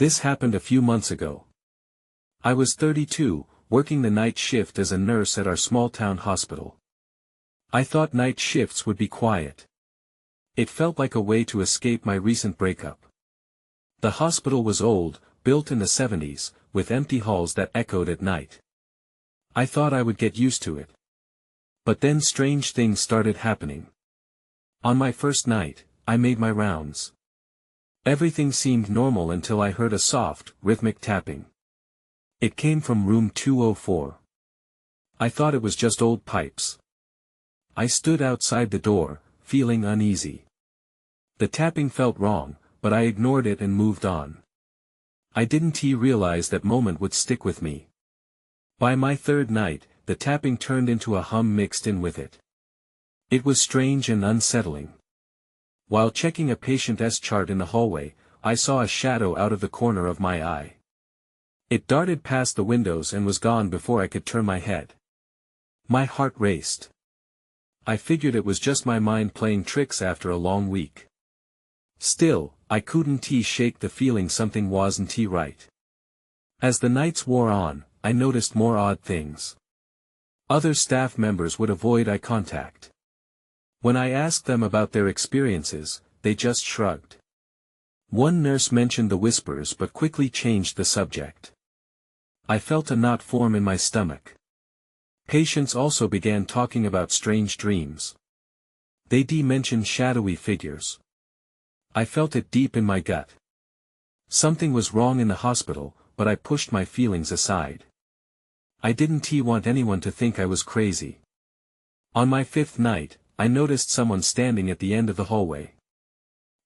This happened a few months ago. I was 32, working the night shift as a nurse at our small-town hospital. I thought night shifts would be quiet. It felt like a way to escape my recent breakup. The hospital was old, built in the 70s, with empty halls that echoed at night. I thought I would get used to it. But then strange things started happening. On my first night, I made my rounds. Everything seemed normal until I heard a soft, rhythmic tapping. It came from room 204. I thought it was just old pipes. I stood outside the door, feeling uneasy. The tapping felt wrong, but I ignored it and moved on. I didn't realize that moment would stick with me. By my third night, the tapping turned into a hum mixed in with it. It was strange and unsettling. While checking a patient's chart in the hallway, I saw a shadow out of the corner of my eye. It darted past the windows and was gone before I could turn my head. My heart raced. I figured it was just my mind playing tricks after a long week. Still, I couldn't shake the feeling something wasn't right. As the nights wore on, I noticed more odd things. Other staff members would avoid eye contact. When I asked them about their experiences, they just shrugged. One nurse mentioned the whispers but quickly changed the subject. I felt a knot form in my stomach. Patients also began talking about strange dreams. They mentioned shadowy figures. I felt it deep in my gut. Something was wrong in the hospital, but I pushed my feelings aside. I didn't want anyone to think I was crazy. On my fifth night, I noticed someone standing at the end of the hallway.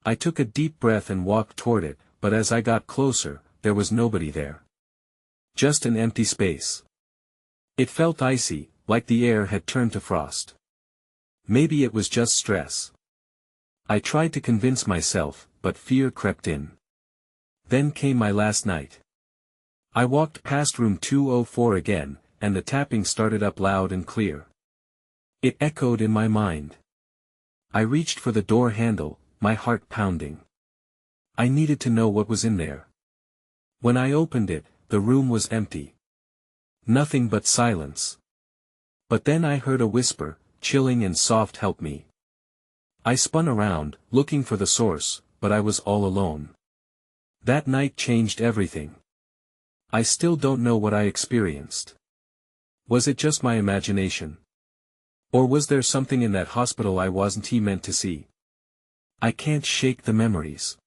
I took a deep breath and walked toward it, but as I got closer, there was nobody there. Just an empty space. It felt icy, like the air had turned to frost. Maybe it was just stress. I tried to convince myself, but fear crept in. Then came my last night. I walked past room 204 again, and the tapping started up loud and clear. It echoed in my mind. I reached for the door handle, my heart pounding. I needed to know what was in there. When I opened it, the room was empty. Nothing but silence. But then I heard a whisper, chilling and soft, "Help me." I spun around, looking for the source, but I was all alone. That night changed everything. I still don't know what I experienced. Was it just my imagination? Or was there something in that hospital I wasn't meant to see? I can't shake the memories.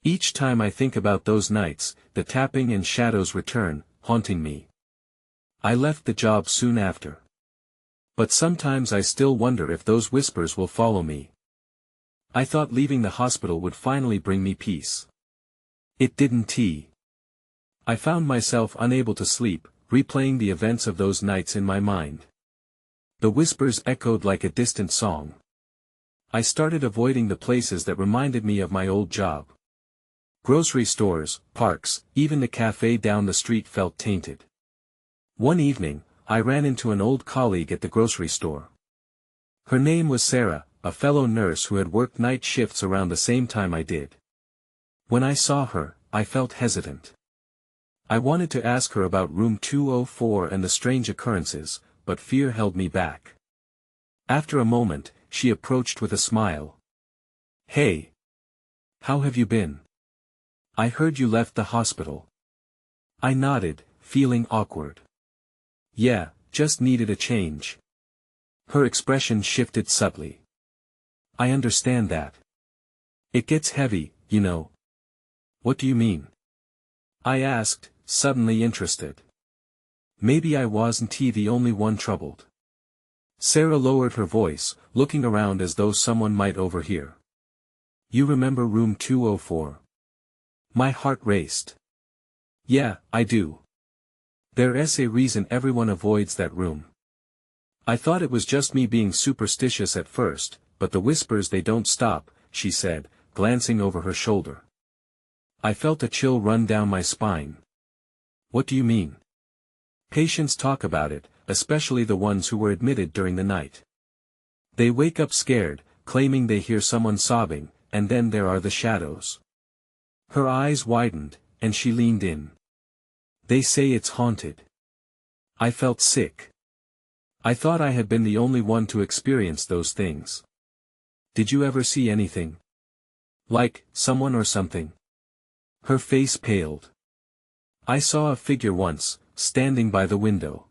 Each time I think about those nights, the tapping and shadows return, haunting me. I left the job soon after. But sometimes I still wonder if those whispers will follow me. I thought leaving the hospital would finally bring me peace. It didn't. I found myself unable to sleep, replaying the events of those nights in my mind. The whispers echoed like a distant song. I started avoiding the places that reminded me of my old job. Grocery stores, parks, even the cafe down the street felt tainted. One evening, I ran into an old colleague at the grocery store. Her name was Sarah, a fellow nurse who had worked night shifts around the same time I did. When I saw her, I felt hesitant. I wanted to ask her about room 204 and the strange occurrences, but fear held me back. After a moment, she approached with a smile. "Hey. How have you been? I heard you left the hospital." I nodded, feeling awkward. "Yeah, just needed a change." Her expression shifted subtly. "I understand that. It gets heavy, you know." "What do you mean?" I asked, suddenly interested. Maybe I wasn't the only one troubled. Sarah lowered her voice, looking around as though someone might overhear. "You remember room 204? My heart raced. "Yeah, I do. There's a reason everyone avoids that room." I thought it was just me being superstitious at first, but the whispers, they don't stop, she said, glancing over her shoulder. I felt a chill run down my spine. "What do you mean?" "Patients talk about it, especially the ones who were admitted during the night. They wake up scared, claiming they hear someone sobbing, and then there are the shadows." Her eyes widened, and she leaned in. They say it's haunted. I felt sick. I thought I had been the only one to experience those things. Did you ever see anything? Like, someone or something? Her face paled. I saw a figure once, standing by the window.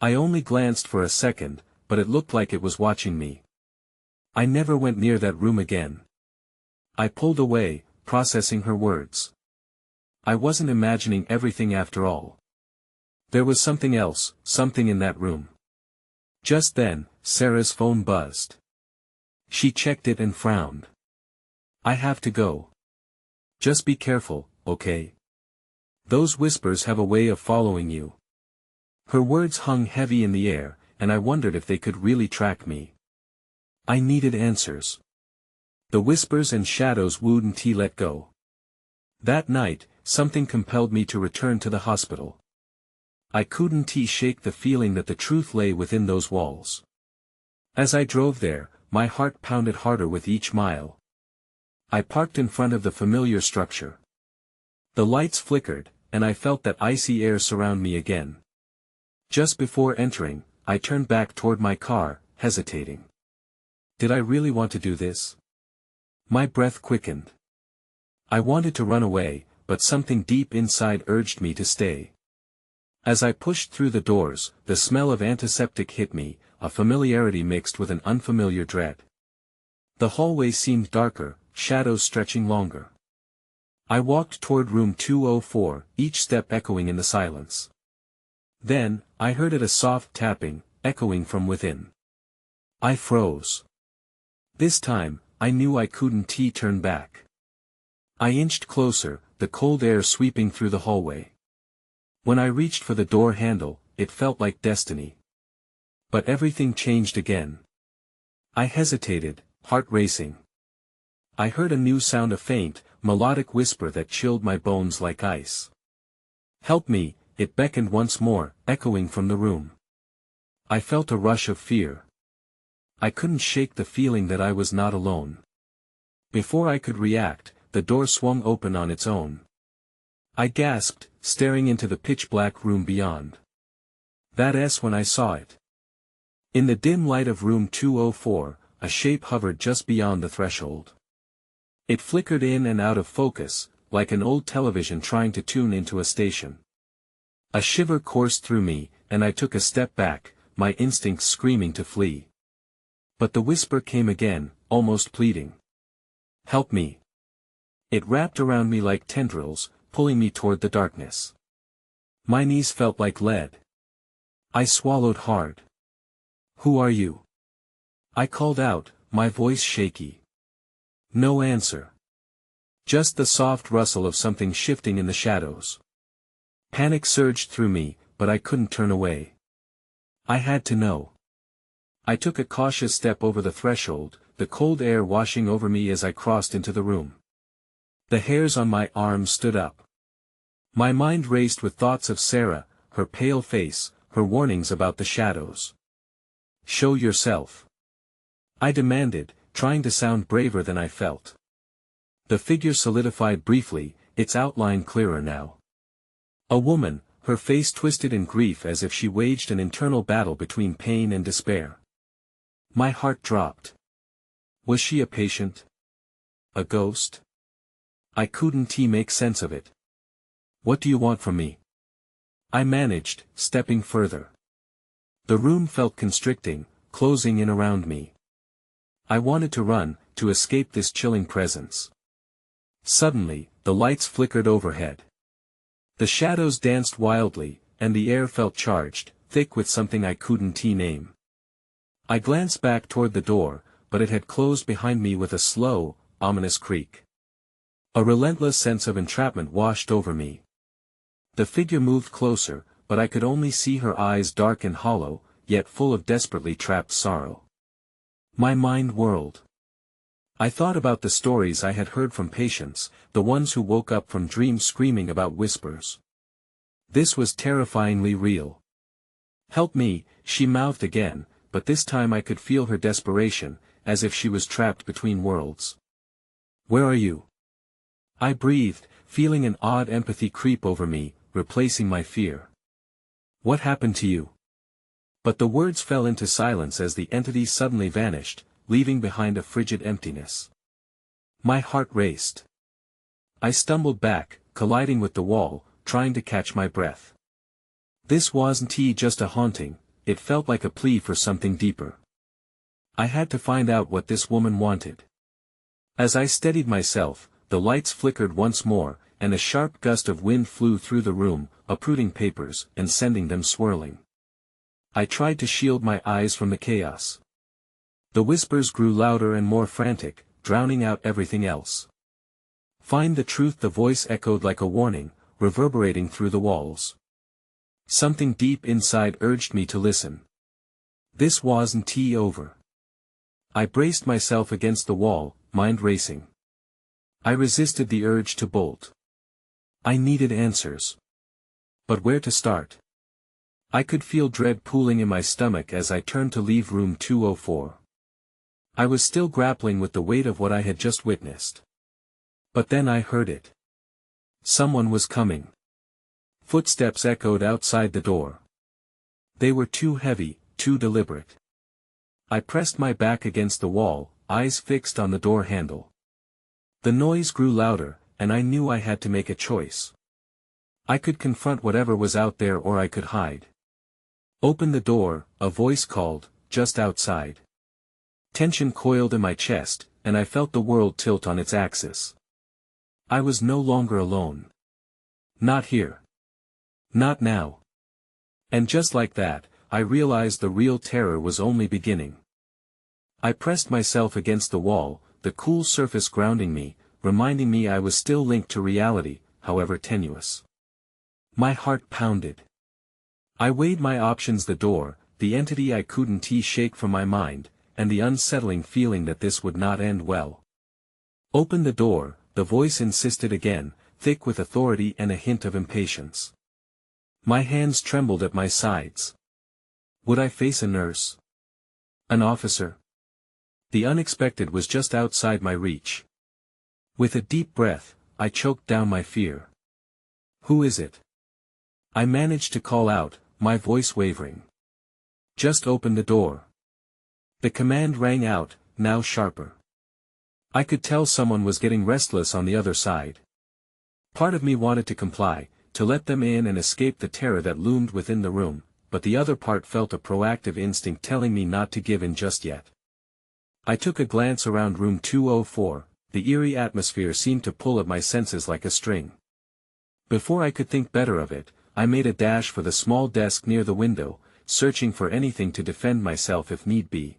I only glanced for a second, but it looked like it was watching me. I never went near that room again. I pulled away, processing her words. I wasn't imagining everything after all. There was something else, something in that room. Just then, Sarah's phone buzzed. She checked it and frowned. I have to go. Just be careful, okay? Those whispers have a way of following you. Her words hung heavy in the air, and I wondered if they could really track me. I needed answers. The whispers and shadows wouldn't let go. That night, something compelled me to return to the hospital. I couldn't shake the feeling that the truth lay within those walls. As I drove there, my heart pounded harder with each mile. I parked in front of the familiar structure. The lights flickered, and I felt that icy air surround me again. Just before entering, I turned back toward my car, hesitating. Did I really want to do this? My breath quickened. I wanted to run away, but something deep inside urged me to stay. As I pushed through the doors, the smell of antiseptic hit me, a familiarity mixed with an unfamiliar dread. The hallway seemed darker, shadows stretching longer. I walked toward room 204, each step echoing in the silence. Then, I heard a soft tapping, echoing from within. I froze. This time, I knew I couldn't turn back. I inched closer, the cold air sweeping through the hallway. When I reached for the door handle, it felt like destiny. But everything changed again. I hesitated, heart racing. I heard a new sound, a faint, melodic whisper that chilled my bones like ice. Help me, it beckoned once more, echoing from the room. I felt a rush of fear. I couldn't shake the feeling that I was not alone. Before I could react, the door swung open on its own. I gasped, staring into the pitch-black room beyond. That's when I saw it. In the dim light of room 204, a shape hovered just beyond the threshold. It flickered in and out of focus, like an old television trying to tune into a station. A shiver coursed through me, and I took a step back, my instincts screaming to flee. But the whisper came again, almost pleading. Help me. It wrapped around me like tendrils, pulling me toward the darkness. My knees felt like lead. I swallowed hard. Who are you? I called out, my voice shaky. No answer. Just the soft rustle of something shifting in the shadows. Panic surged through me, but I couldn't turn away. I had to know. I took a cautious step over the threshold, the cold air washing over me as I crossed into the room. The hairs on my arms stood up. My mind raced with thoughts of Sarah, her pale face, her warnings about the shadows. Show yourself. I demanded, trying to sound braver than I felt. The figure solidified briefly, its outline clearer now. A woman, her face twisted in grief as if she waged an internal battle between pain and despair. My heart dropped. Was she a patient? A ghost? I couldn't make sense of it. What do you want from me? I managed, stepping further. The room felt constricting, closing in around me. I wanted to run, to escape this chilling presence. Suddenly, the lights flickered overhead. The shadows danced wildly, and the air felt charged, thick with something I couldn't name. I glanced back toward the door, but it had closed behind me with a slow, ominous creak. A relentless sense of entrapment washed over me. The figure moved closer, but I could only see her eyes dark and hollow, yet full of desperately trapped sorrow. My mind whirled. I thought about the stories I had heard from patients, the ones who woke up from dreams screaming about whispers. This was terrifyingly real. Help me, she mouthed again, but this time I could feel her desperation, as if she was trapped between worlds. Where are you? I breathed, feeling an odd empathy creep over me, replacing my fear. "What happened to you?" But the words fell into silence as the entity suddenly vanished, leaving behind a frigid emptiness. My heart raced. I stumbled back, colliding with the wall, trying to catch my breath. This wasn't just a haunting, it felt like a plea for something deeper. I had to find out what this woman wanted. As I steadied myself, the lights flickered once more, and a sharp gust of wind flew through the room, uprooting papers and sending them swirling. I tried to shield my eyes from the chaos. The whispers grew louder and more frantic, drowning out everything else. "Find the truth," the voice echoed like a warning, reverberating through the walls. Something deep inside urged me to listen. This wasn't over. I braced myself against the wall, mind racing. I resisted the urge to bolt. I needed answers. But where to start? I could feel dread pooling in my stomach as I turned to leave room 204. I was still grappling with the weight of what I had just witnessed. But then I heard it. Someone was coming. Footsteps echoed outside the door. They were too heavy, too deliberate. I pressed my back against the wall, eyes fixed on the door handle. The noise grew louder, and I knew I had to make a choice. I could confront whatever was out there or I could hide. "Open the door," a voice called, just outside. Tension coiled in my chest, and I felt the world tilt on its axis. I was no longer alone. Not here. Not now. And just like that, I realized the real terror was only beginning. I pressed myself against the wall, the cool surface grounding me, reminding me I was still linked to reality, however tenuous. My heart pounded. I weighed my options: the door, the entity I couldn't shake from my mind, and the unsettling feeling that this would not end well. "Open the door," the voice insisted again, thick with authority and a hint of impatience. My hands trembled at my sides. Would I face a nurse? An officer? The unexpected was just outside my reach. With a deep breath, I choked down my fear. "Who is it?" I managed to call out, my voice wavering. "Just open the door." The command rang out, now sharper. I could tell someone was getting restless on the other side. Part of me wanted to comply, to let them in and escape the terror that loomed within the room, but the other part felt a proactive instinct telling me not to give in just yet. I took a glance around room 204, the eerie atmosphere seemed to pull at my senses like a string. Before I could think better of it, I made a dash for the small desk near the window, searching for anything to defend myself if need be.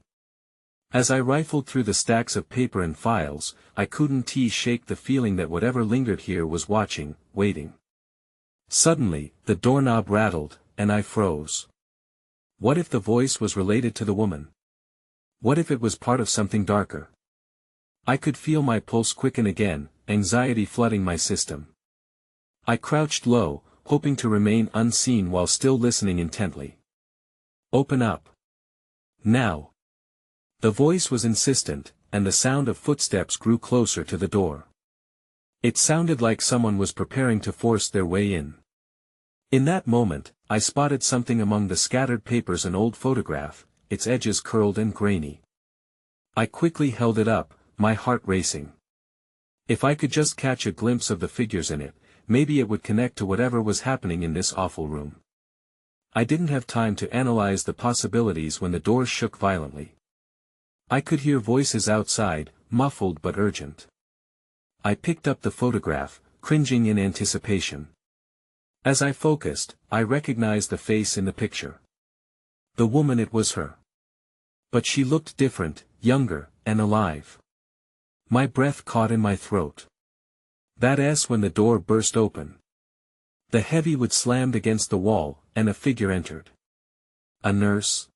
As I rifled through the stacks of paper and files, I couldn't shake the feeling that whatever lingered here was watching, waiting. Suddenly, the doorknob rattled, and I froze. What if the voice was related to the woman? What if it was part of something darker? I could feel my pulse quicken again, anxiety flooding my system. I crouched low, hoping to remain unseen while still listening intently. "Open up. Now." The voice was insistent, and the sound of footsteps grew closer to the door. It sounded like someone was preparing to force their way in. In that moment, I spotted something among the scattered papers: an old photograph, its edges curled and grainy. I quickly held it up, my heart racing. If I could just catch a glimpse of the figures in it, maybe it would connect to whatever was happening in this awful room. I didn't have time to analyze the possibilities when the door shook violently. I could hear voices outside, muffled but urgent. I picked up the photograph, cringing in anticipation. As I focused, I recognized the face in the picture. The woman, it was her. But she looked different, younger, and alive. My breath caught in my throat. That's when the door burst open. The heavy wood slammed against the wall, and a figure entered. A nurse?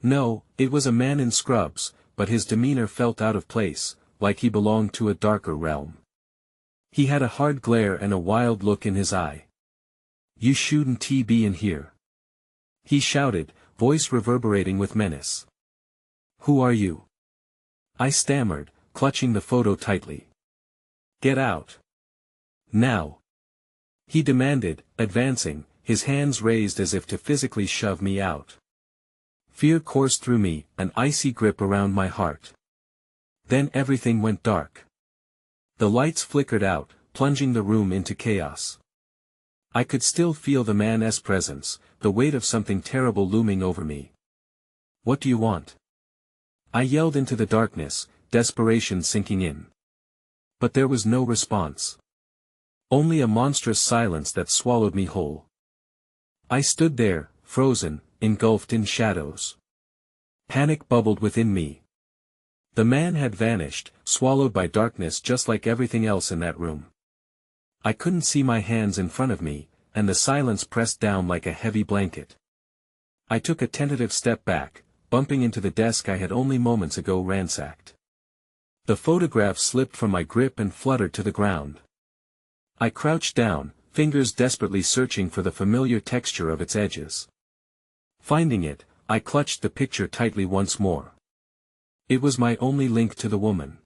No, it was a man in scrubs, but his demeanor felt out of place, like he belonged to a darker realm. He had a hard glare and a wild look in his eye. "You shouldn't be in here," he shouted, voice reverberating with menace. "Who are you?" I stammered, clutching the photo tightly. "Get out." Now, he demanded, advancing, his hands raised as if to physically shove me out. Fear coursed through me, an icy grip around my heart. Then everything went dark. The lights flickered out, plunging the room into chaos. I could still feel the man's presence, the weight of something terrible looming over me. "What do you want?" I yelled into the darkness, desperation sinking in. But there was no response. Only a monstrous silence that swallowed me whole. I stood there, frozen, engulfed in shadows. Panic bubbled within me. The man had vanished, swallowed by darkness just like everything else in that room. I couldn't see my hands in front of me, and the silence pressed down like a heavy blanket. I took a tentative step back, bumping into the desk I had only moments ago ransacked. The photograph slipped from my grip and fluttered to the ground. I crouched down, fingers desperately searching for the familiar texture of its edges. Finding it, I clutched the picture tightly once more. It was my only link to the woman.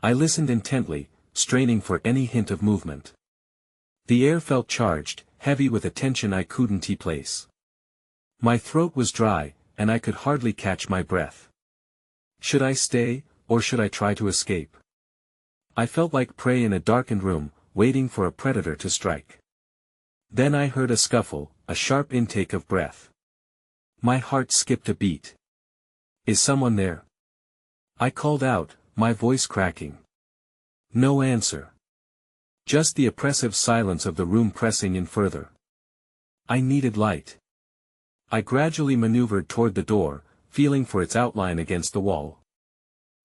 I listened intently, straining for any hint of movement. The air felt charged, heavy with a tension I couldn't place. My throat was dry, and I could hardly catch my breath. Should I stay, or should I try to escape? I felt like prey in a darkened room, waiting for a predator to strike. Then I heard a scuffle, a sharp intake of breath. My heart skipped a beat. "Is someone there?" I called out, my voice cracking. No answer. Just the oppressive silence of the room pressing in further. I needed light. I gradually maneuvered toward the door, feeling for its outline against the wall.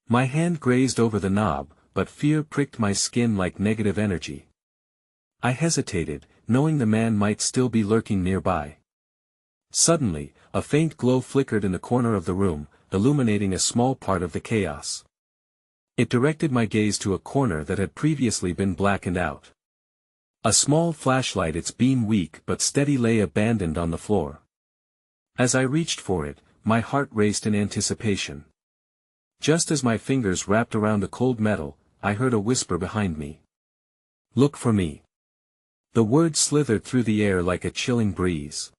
My hand grazed over the knob, but fear pricked my skin like negative energy. I hesitated, knowing the man might still be lurking nearby. Suddenly, a faint glow flickered in the corner of the room, illuminating a small part of the chaos. It directed my gaze to a corner that had previously been blackened out. A small flashlight, its beam weak but steady, lay abandoned on the floor. As I reached for it, my heart raced in anticipation. Just as my fingers wrapped around the cold metal, I heard a whisper behind me. "Look for me." The words slithered through the air like a chilling breeze.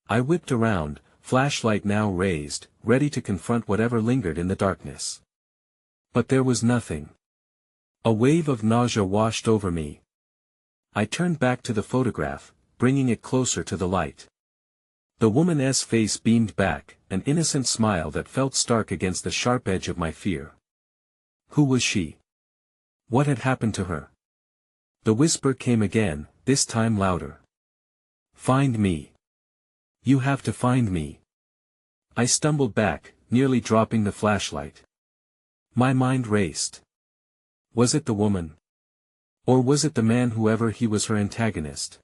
I whipped around, flashlight now raised, ready to confront whatever lingered in the darkness. But there was nothing. A wave of nausea washed over me. I turned back to the photograph, bringing it closer to the light. The woman's face beamed back, an innocent smile that felt stark against the sharp edge of my fear. Who was she? What had happened to her? The whisper came again, this time louder. "Find me. You have to find me." I stumbled back, nearly dropping the flashlight. My mind raced. Was it the woman? Or was it the man, whoever he was, her antagonist?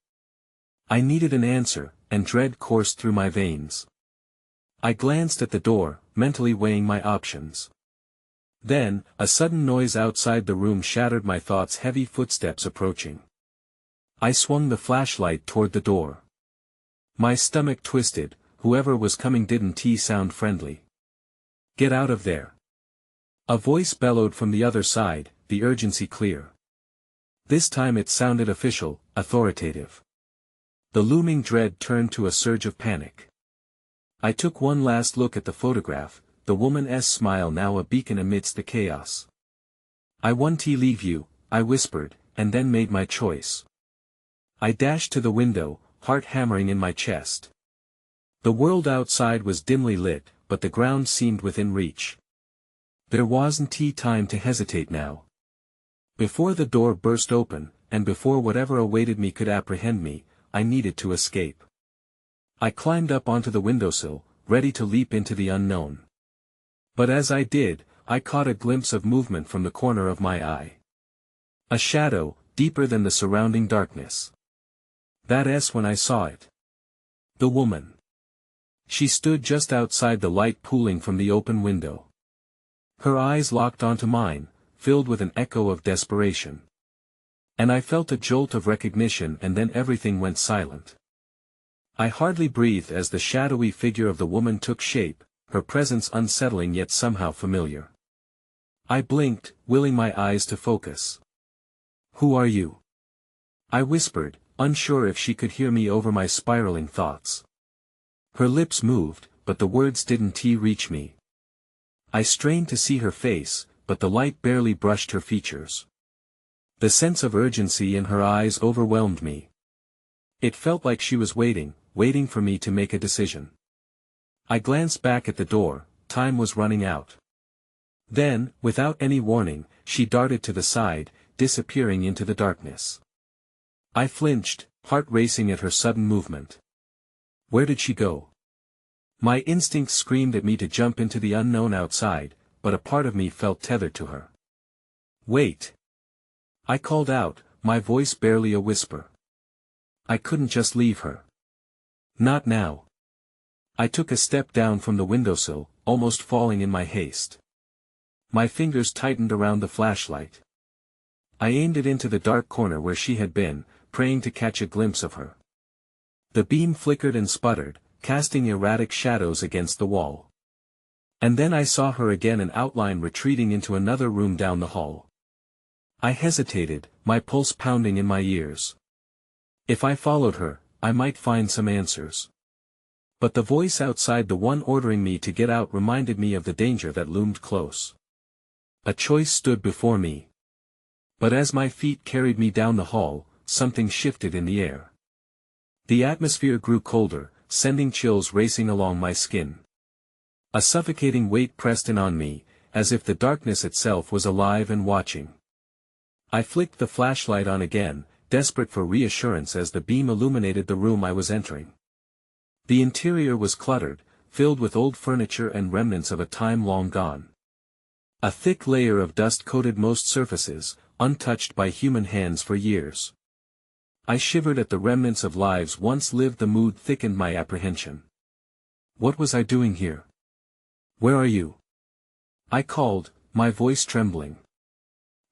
I needed an answer, and dread coursed through my veins. I glanced at the door, mentally weighing my options. Then, a sudden noise outside the room shattered my thoughts, heavy footsteps approaching. I swung the flashlight toward the door. My stomach twisted, whoever was coming didn't sound friendly. "Get out of there." A voice bellowed from the other side, the urgency clear. This time it sounded official, authoritative. The looming dread turned to a surge of panic. I took one last look at the photograph, the woman's smile now a beacon amidst the chaos. "I want to leave you," I whispered, and then made my choice. I dashed to the window, heart hammering in my chest. The world outside was dimly lit, but the ground seemed within reach. There wasn't time to hesitate now. Before the door burst open, and before whatever awaited me could apprehend me, I needed to escape. I climbed up onto the windowsill, ready to leap into the unknown. But as I did, I caught a glimpse of movement from the corner of my eye. A shadow, deeper than the surrounding darkness. That's when I saw it. The woman. She stood just outside the light pooling from the open window. Her eyes locked onto mine, filled with an echo of desperation. And I felt a jolt of recognition, and then everything went silent. I hardly breathed as the shadowy figure of the woman took shape, her presence unsettling yet somehow familiar. I blinked, willing my eyes to focus. "Who are you?" I whispered, unsure if she could hear me over my spiraling thoughts. Her lips moved, but the words didn't reach me. I strained to see her face, but the light barely brushed her features. The sense of urgency in her eyes overwhelmed me. It felt like she was waiting for me to make a decision. I glanced back at the door. Time was running out. Then, without any warning, she darted to the side, disappearing into the darkness. I flinched, heart racing at her sudden movement. Where did she go? My instincts screamed at me to jump into the unknown outside, but a part of me felt tethered to her. Wait! I called out, my voice barely a whisper. I couldn't just leave her. Not now. I took a step down from the windowsill, almost falling in my haste. My fingers tightened around the flashlight. I aimed it into the dark corner where she had been, praying to catch a glimpse of her. The beam flickered and sputtered, casting erratic shadows against the wall. And then I saw her again, an outline retreating into another room down the hall. I hesitated, my pulse pounding in my ears. If I followed her, I might find some answers. But the voice outside, the one ordering me to get out, reminded me of the danger that loomed close. A choice stood before me. But as my feet carried me down the hall, something shifted in the air. The atmosphere grew colder, sending chills racing along my skin. A suffocating weight pressed in on me, as if the darkness itself was alive and watching. I flicked the flashlight on again, desperate for reassurance as the beam illuminated the room I was entering. The interior was cluttered, filled with old furniture and remnants of a time long gone. A thick layer of dust coated most surfaces, untouched by human hands for years. I shivered at the remnants of lives once lived. The mood thickened my apprehension. What was I doing here? Where are you? I called, my voice trembling.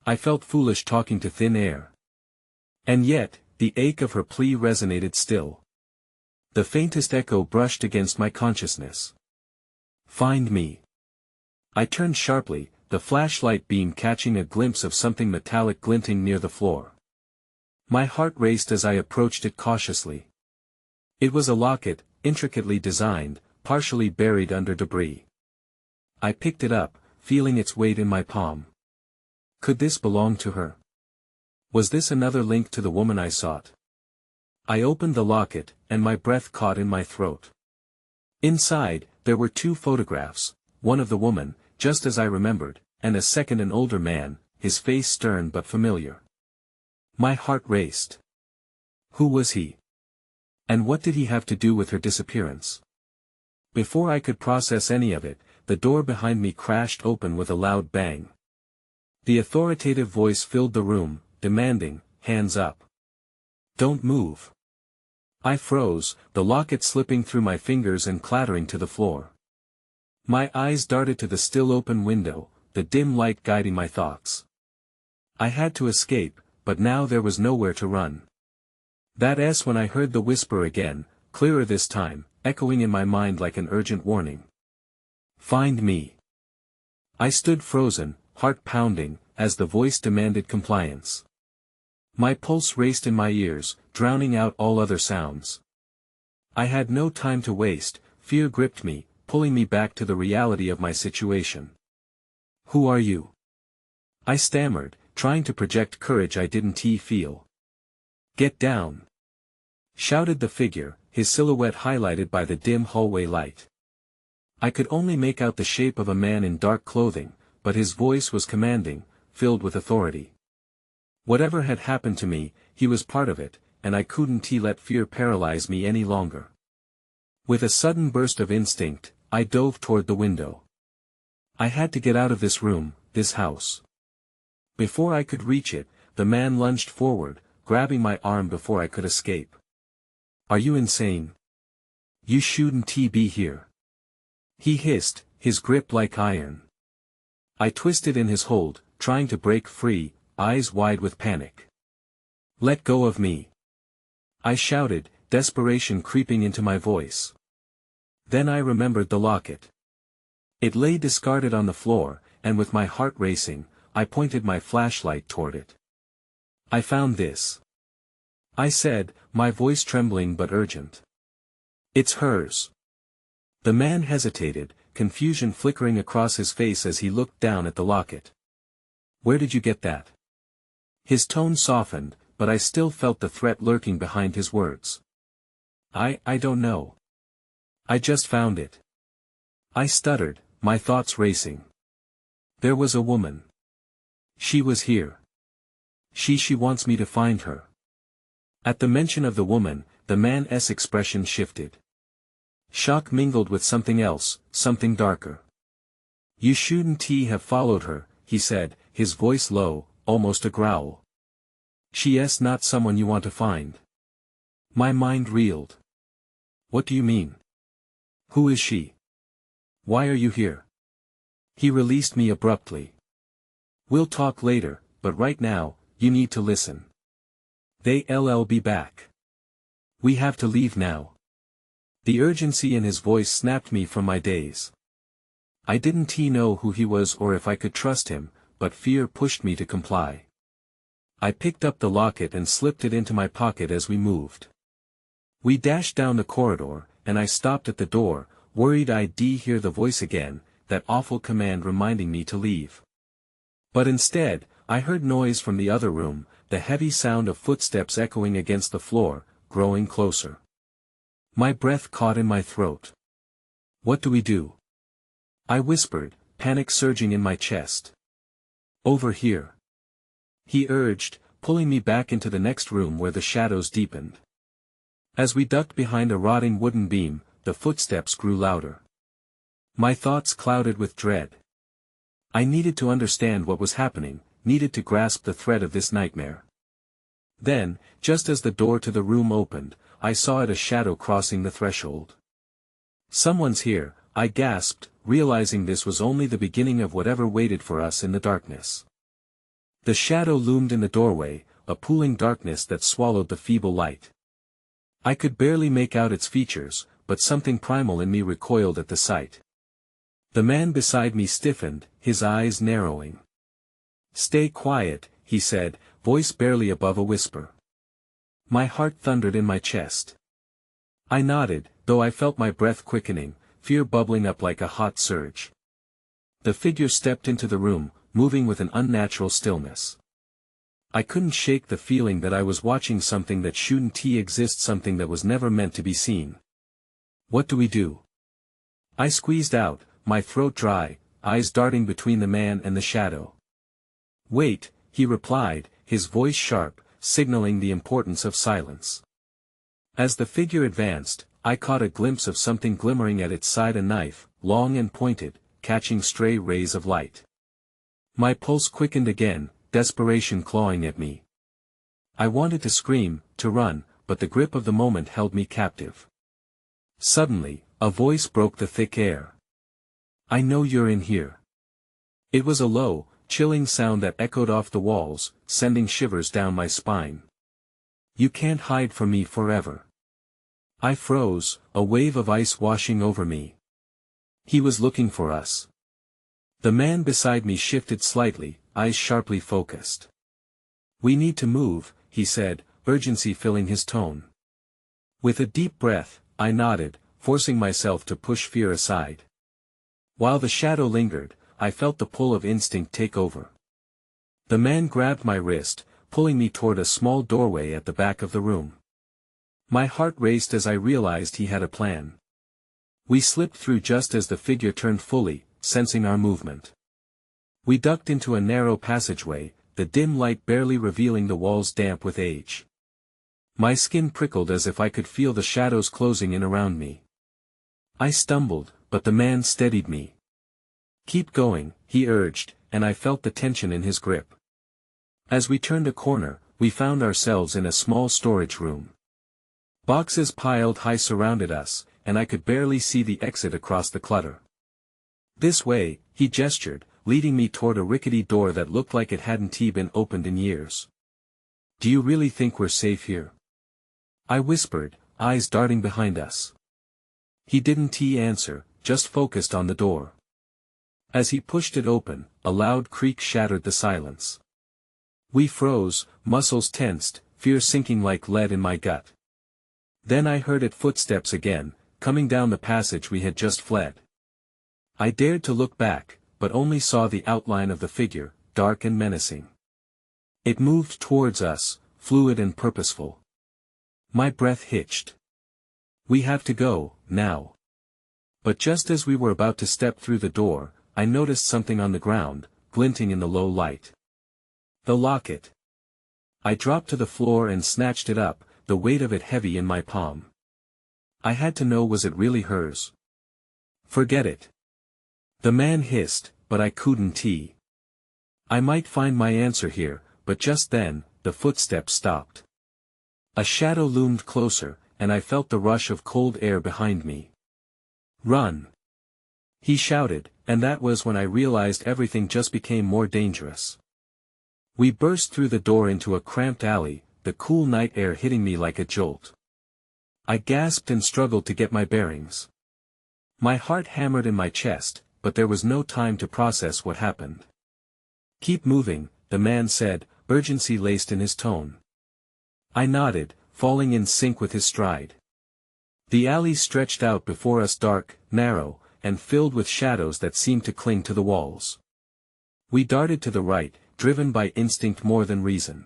I felt foolish talking to thin air. And yet, the ache of her plea resonated still. The faintest echo brushed against my consciousness. Find me. I turned sharply, the flashlight beam catching a glimpse of something metallic glinting near the floor. My heart raced as I approached it cautiously. It was a locket, intricately designed, partially buried under debris. I picked it up, feeling its weight in my palm. Could this belong to her? Was this another link to the woman I sought? I opened the locket, and my breath caught in my throat. Inside, there were 2 photographs, one of the woman, just as I remembered, and a second, an older man, his face stern but familiar. My heart raced. Who was he? And what did he have to do with her disappearance? Before I could process any of it, the door behind me crashed open with a loud bang. The authoritative voice filled the room, demanding, hands up. Don't move. I froze, the locket slipping through my fingers and clattering to the floor. My eyes darted to the still open window, the dim light guiding my thoughts. I had to escape, but now there was nowhere to run. That's when I heard the whisper again, clearer this time, echoing in my mind like an urgent warning. Find me. I stood frozen, heart pounding, as the voice demanded compliance. My pulse raced in my ears, drowning out all other sounds. I had no time to waste, fear gripped me, pulling me back to the reality of my situation. Who are you? I stammered, trying to project courage I didn't feel. Get down! Shouted the figure, his silhouette highlighted by the dim hallway light. I could only make out the shape of a man in dark clothing, but his voice was commanding, filled with authority. Whatever had happened to me, he was part of it, and I couldn't let fear paralyze me any longer. With a sudden burst of instinct, I dove toward the window. I had to get out of this room, this house. Before I could reach it, the man lunged forward, grabbing my arm before I could escape. Are you insane? You shouldn't be here. He hissed, his grip like iron. I twisted in his hold, trying to break free, eyes wide with panic. Let go of me. I shouted, desperation creeping into my voice. Then I remembered the locket. It lay discarded on the floor, and with my heart racing, I pointed my flashlight toward it. I found this. I said, my voice trembling but urgent. It's hers. The man hesitated, confusion flickering across his face as he looked down at the locket. Where did you get that? His tone softened, but I still felt the threat lurking behind his words. I don't know. I just found it. I stuttered, my thoughts racing. There was a woman. She was here. She wants me to find her. At the mention of the woman, the man's expression shifted. Shock mingled with something else, something darker. You shouldn't have followed her, he said, his voice low, almost a growl. She's not someone you want to find. My mind reeled. What do you mean? Who is she? Why are you here? He released me abruptly. We'll talk later, but right now, you need to listen. They'll be back. We have to leave now. The urgency in his voice snapped me from my daze. I didn't know who he was or if I could trust him, but fear pushed me to comply. I picked up the locket and slipped it into my pocket as we moved. We dashed down the corridor, and I stopped at the door, worried I'd hear the voice again, that awful command reminding me to leave. But instead, I heard noise from the other room, the heavy sound of footsteps echoing against the floor, growing closer. My breath caught in my throat. What do we do? I whispered, panic surging in my chest. Over here. He urged, pulling me back into the next room where the shadows deepened. As we ducked behind a rotting wooden beam, the footsteps grew louder. My thoughts clouded with dread. I needed to understand what was happening, needed to grasp the thread of this nightmare. Then, just as the door to the room opened, I saw it, a shadow crossing the threshold. Someone's here, I gasped, realizing this was only the beginning of whatever waited for us in the darkness. The shadow loomed in the doorway, a pooling darkness that swallowed the feeble light. I could barely make out its features, but something primal in me recoiled at the sight. The man beside me stiffened, his eyes narrowing. Stay quiet, he said, voice barely above a whisper. My heart thundered in my chest. I nodded, though I felt my breath quickening, fear bubbling up like a hot surge. The figure stepped into the room, moving with an unnatural stillness. I couldn't shake the feeling that I was watching something that shouldn't exist, something that was never meant to be seen. What do we do? I squeezed out, my throat dry, eyes darting between the man and the shadow. Wait, he replied, his voice sharp, signaling the importance of silence. As the figure advanced, I caught a glimpse of something glimmering at its side, a knife, long and pointed, catching stray rays of light. My pulse quickened again, desperation clawing at me. I wanted to scream, to run, but the grip of the moment held me captive. Suddenly, a voice broke the thick air. I know you're in here. It was a low, chilling sound that echoed off the walls, sending shivers down my spine. You can't hide from me forever. I froze, a wave of ice washing over me. He was looking for us. The man beside me shifted slightly, eyes sharply focused. We need to move, he said, urgency filling his tone. With a deep breath, I nodded, forcing myself to push fear aside. While the shadow lingered, I felt the pull of instinct take over. The man grabbed my wrist, pulling me toward a small doorway at the back of the room. My heart raced as I realized he had a plan. We slipped through just as the figure turned fully, sensing our movement. We ducked into a narrow passageway, the dim light barely revealing the walls damp with age. My skin prickled as if I could feel the shadows closing in around me. I stumbled, but the man steadied me. Keep going, he urged, and I felt the tension in his grip. As we turned a corner, we found ourselves in a small storage room. Boxes piled high surrounded us, and I could barely see the exit across the clutter. This way, he gestured, leading me toward a rickety door that looked like it hadn't been opened in years. Do you really think we're safe here? I whispered, eyes darting behind us. He didn't answer, just focused on the door. As he pushed it open, a loud creak shattered the silence. We froze, muscles tensed, fear sinking like lead in my gut. Then I heard its footsteps again, coming down the passage we had just fled. I dared to look back, but only saw the outline of the figure, dark and menacing. It moved towards us, fluid and purposeful. My breath hitched. We have to go, now. But just as we were about to step through the door, I noticed something on the ground, glinting in the low light. The locket. I dropped to the floor and snatched it up, the weight of it heavy in my palm. I had to know, was it really hers? Forget it. The man hissed, but I couldn't. I might find my answer here, but just then, the footsteps stopped. A shadow loomed closer, and I felt the rush of cold air behind me. Run! He shouted, and that was when I realized everything just became more dangerous. We burst through the door into a cramped alley, the cool night air hitting me like a jolt. I gasped and struggled to get my bearings. My heart hammered in my chest, but there was no time to process what happened. Keep moving, the man said, urgency laced in his tone. I nodded, falling in sync with his stride. The alley stretched out before us, dark, narrow, and filled with shadows that seemed to cling to the walls. We darted to the right, driven by instinct more than reason.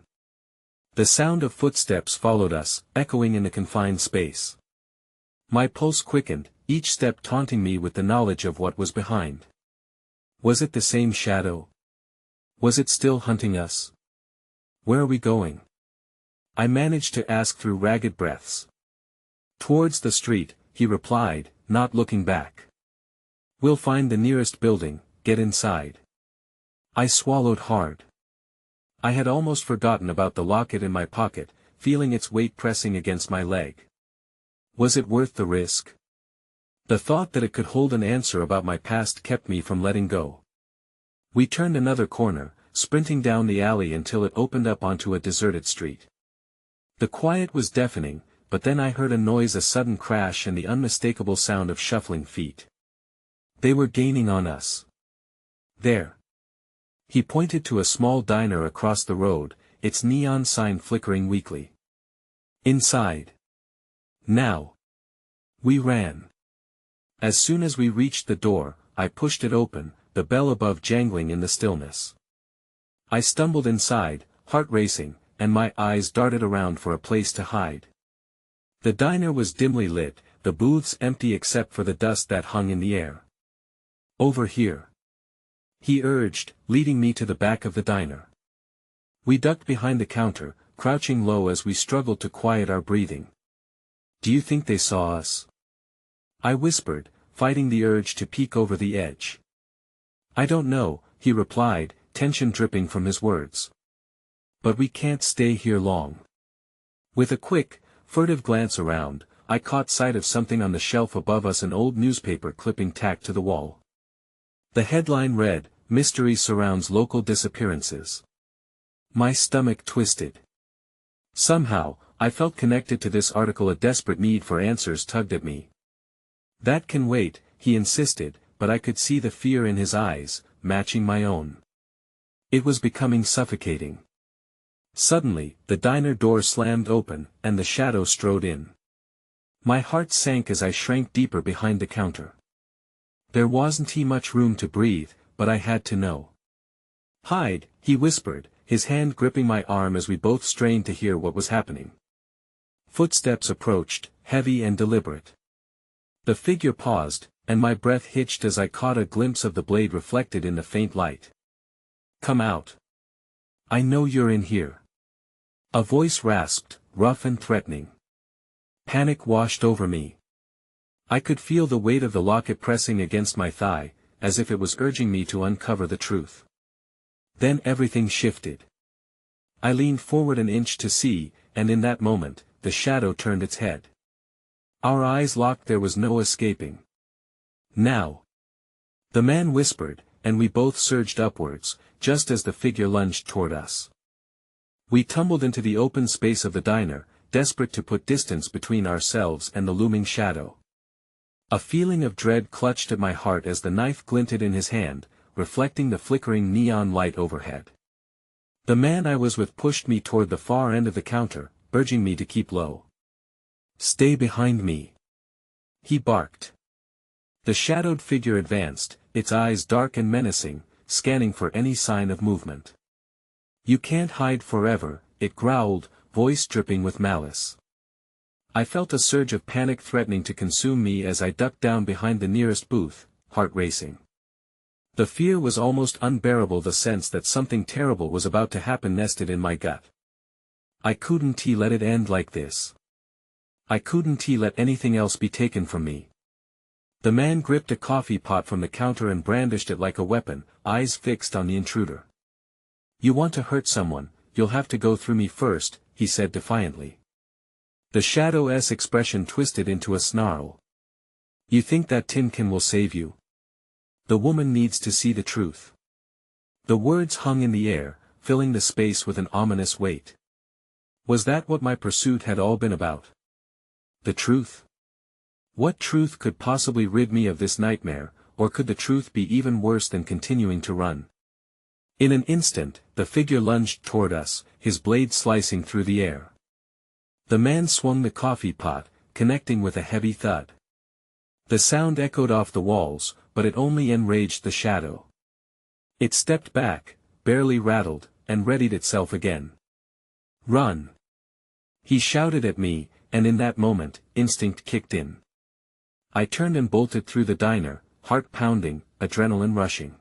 The sound of footsteps followed us, echoing in the confined space. My pulse quickened, each step taunting me with the knowledge of what was behind. Was it the same shadow? Was it still hunting us? Where are we going? I managed to ask through ragged breaths. Towards the street, he replied, not looking back. We'll find the nearest building, get inside. I swallowed hard. I had almost forgotten about the locket in my pocket, feeling its weight pressing against my leg. Was it worth the risk? The thought that it could hold an answer about my past kept me from letting go. We turned another corner, sprinting down the alley until it opened up onto a deserted street. The quiet was deafening, but then I heard a noise, a sudden crash, and the unmistakable sound of shuffling feet. They were gaining on us. There. He pointed to a small diner across the road, its neon sign flickering weakly. Inside. Now. We ran. As soon as we reached the door, I pushed it open, the bell above jangling in the stillness. I stumbled inside, heart racing, and my eyes darted around for a place to hide. The diner was dimly lit, the booths empty except for the dust that hung in the air. Over here. He urged, leading me to the back of the diner. We ducked behind the counter, crouching low as we struggled to quiet our breathing. Do you think they saw us? I whispered, fighting the urge to peek over the edge. I don't know, he replied, tension dripping from his words. But we can't stay here long. With a quick, furtive glance around, I caught sight of something on the shelf above us, an old newspaper clipping tacked to the wall. The headline read, "Mystery surrounds local disappearances." My stomach twisted. Somehow, I felt connected to this article. A desperate need for answers tugged at me. That can wait, he insisted, but I could see the fear in his eyes, matching my own. It was becoming suffocating. Suddenly, the diner door slammed open, and the shadow strode in. My heart sank as I shrank deeper behind the counter. There wasn't much room to breathe, but I had to know. Hide, he whispered, his hand gripping my arm as we both strained to hear what was happening. Footsteps approached, heavy and deliberate. The figure paused, and my breath hitched as I caught a glimpse of the blade reflected in the faint light. Come out. I know you're in here. A voice rasped, rough and threatening. Panic washed over me. I could feel the weight of the locket pressing against my thigh, as if it was urging me to uncover the truth. Then everything shifted. I leaned forward an inch to see, and in that moment, the shadow turned its head. Our eyes locked. There was no escaping. Now. The man whispered, and we both surged upwards, just as the figure lunged toward us. We tumbled into the open space of the diner, desperate to put distance between ourselves and the looming shadow. A feeling of dread clutched at my heart as the knife glinted in his hand, reflecting the flickering neon light overhead. The man I was with pushed me toward the far end of the counter, urging me to keep low. "Stay behind me," he barked. The shadowed figure advanced, its eyes dark and menacing, scanning for any sign of movement. "You can't hide forever," it growled, voice dripping with malice. I felt a surge of panic threatening to consume me as I ducked down behind the nearest booth, heart racing. The fear was almost unbearable, the sense that something terrible was about to happen nested in my gut. I couldn't let it end like this. I couldn't let anything else be taken from me. The man gripped a coffee pot from the counter and brandished it like a weapon, eyes fixed on the intruder. "You want to hurt someone, you'll have to go through me first," he said defiantly. The shadow's expression twisted into a snarl. "You think that tin can will save you? The woman needs to see the truth." The words hung in the air, filling the space with an ominous weight. Was that what my pursuit had all been about? The truth? What truth could possibly rid me of this nightmare, or could the truth be even worse than continuing to run? In an instant, the figure lunged toward us, his blade slicing through the air. The man swung the coffee pot, connecting with a heavy thud. The sound echoed off the walls, but it only enraged the shadow. It stepped back, barely rattled, and readied itself again. "Run!" he shouted at me, and in that moment, instinct kicked in. I turned and bolted through the diner, heart pounding, adrenaline rushing.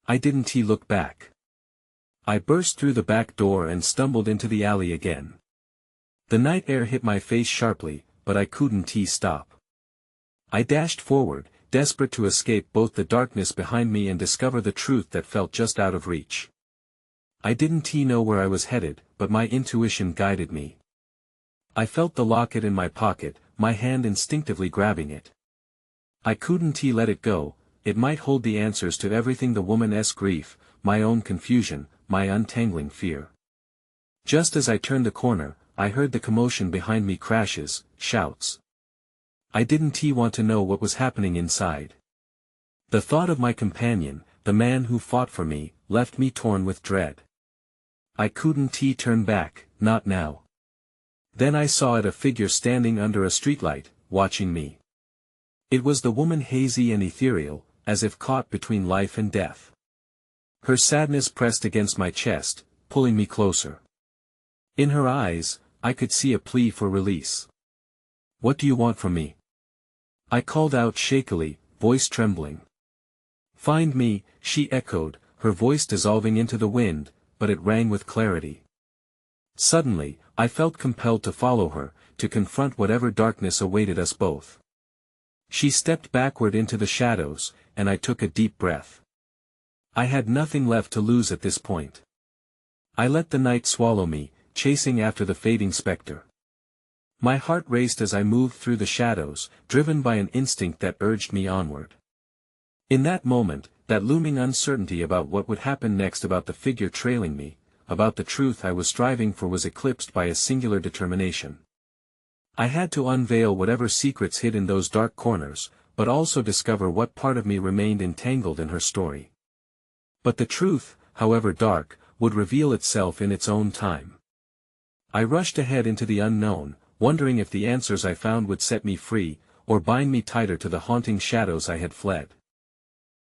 I didn't look back. I burst through the back door and stumbled into the alley again. The night air hit my face sharply, but I couldn't stop. I dashed forward, desperate to escape both the darkness behind me and discover the truth that felt just out of reach. I didn't know where I was headed, but my intuition guided me. I felt the locket in my pocket, my hand instinctively grabbing it. I couldn't let it go. It might hold the answers to everything: the woman's grief, my own confusion, my untangling fear. Just as I turned the corner, I heard the commotion behind me: crashes, shouts. I didn't want to know what was happening inside. The thought of my companion, the man who fought for me, left me torn with dread. I couldn't turn back, not now. Then I saw a figure standing under a streetlight, watching me. It was the woman, hazy and ethereal, as if caught between life and death. Her sadness pressed against my chest, pulling me closer. In her eyes, I could see a plea for release. "What do you want from me?" I called out shakily, voice trembling. "Find me," she echoed, her voice dissolving into the wind, but it rang with clarity. Suddenly, I felt compelled to follow her, to confront whatever darkness awaited us both. She stepped backward into the shadows, and I took a deep breath. I had nothing left to lose at this point. I let the night swallow me, chasing after the fading specter. My heart raced as I moved through the shadows, driven by an instinct that urged me onward. In that moment, that looming uncertainty about what would happen next, about the figure trailing me, about the truth I was striving for, was eclipsed by a singular determination. I had to unveil whatever secrets hid in those dark corners, but also discover what part of me remained entangled in her story. But the truth, however dark, would reveal itself in its own time. I rushed ahead into the unknown, wondering if the answers I found would set me free, or bind me tighter to the haunting shadows I had fled.